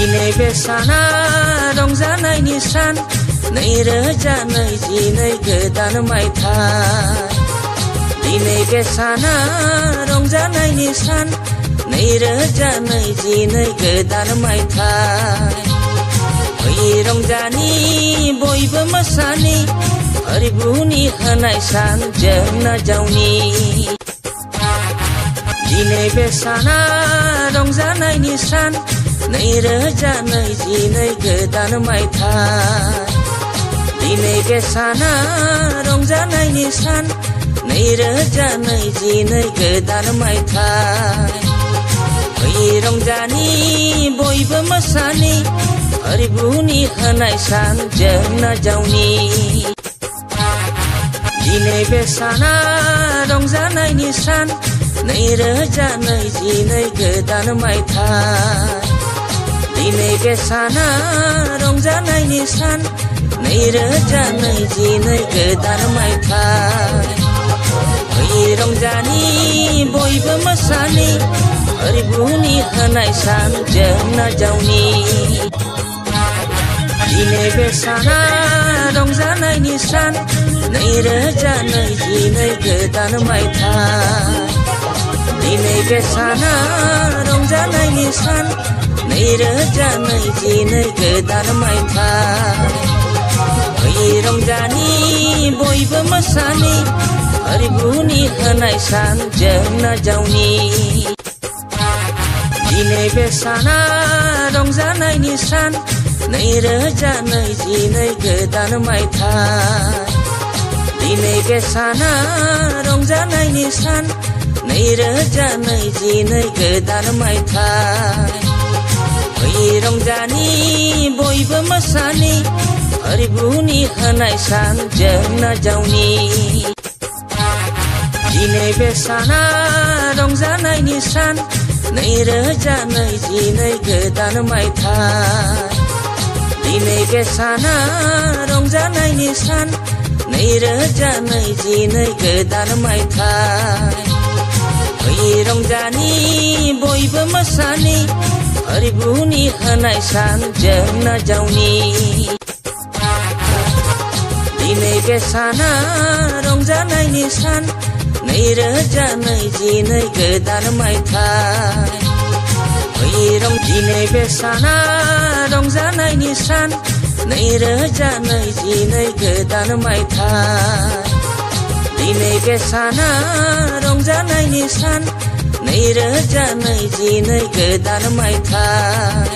दिनै बे साना रंजानायनि सान 2022 गोदान मायथाइ दिनै बे साना रंजानायनि सान 2022 गोदान मायथाइ फै रंजानि बयबो मोसानि हरिबुनि होनाय सान जोंना जावनि दिनै बे साना रंजानायनि सान 2022 गोदान मायथाइ दिनै बे साना रंजानायनि सान 2022 गोदान मायथाइ फै रंजानि बयबो मोसानि हरिबुनि होनाय सान जोंना जावनि दिनै बे साना रंजानायनि सान 2022 गोदान मायथाइ दिनै बे साना रंजानायनि सान 2022 गोदान मायथाइ फै रंजानि बयबो मोसानि हरिबुनि होनाय सान जोंना जावनि दिनै बे साना रंजानायनि सान 2022 गोदान मायथाइ दिनै बे साना रंजानायनि सान 2022 गोदान मायथाइ फै रंजानि बयबो मोसानि हरिबुनि होनाय सान जोंना जावनि दिनै बे साना रंजानायनि सान 2022 गोदान मायथाइ दिनै बे साना रंजानायनि सान 2022 गोदान मायथाइ फै रंजानि बयबो मोसानि हरिबुनि होनाय सान जोंना जावनि दिनै बे साना रंजानायनि सान 2022 गोदान मायथाइ दिनै बे साना रंजानायनि सान 2022 गोदान मायथाइ फै रंजानि बयबो मोसानि हरिबुनि होनाय सान जोंना जावनि दिनै बे साना रंजानायनि सान 2022 गोदान मायथाइ फै दिनै बे साना रंजानायनि सान 2022 गोदान मायथाइ दिनै बे साना रंजानायनि सान 2022 गोदान मायथाइ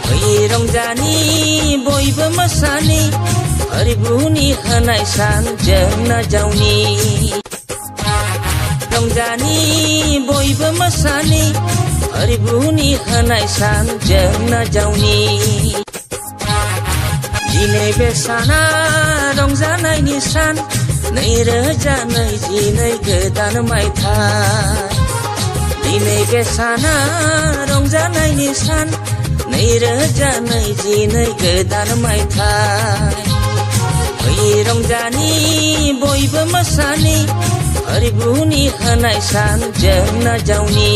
फै रंजानि बयबो मोसानि हरिबुनि होनाय सान जोंना जावनि रंजानि बयबो मोसानि हरिबुनि होनाय सान जोंना जावनि दिनै बे साना रंजानायनि सान 2022 गोदान मायथाइ दिनै बे साना रंजानायनि सान 2022 गोदान मायथाइ फै रंजानि बयबो मोसानि हरिबुनि होनाय सान जोंना जावनि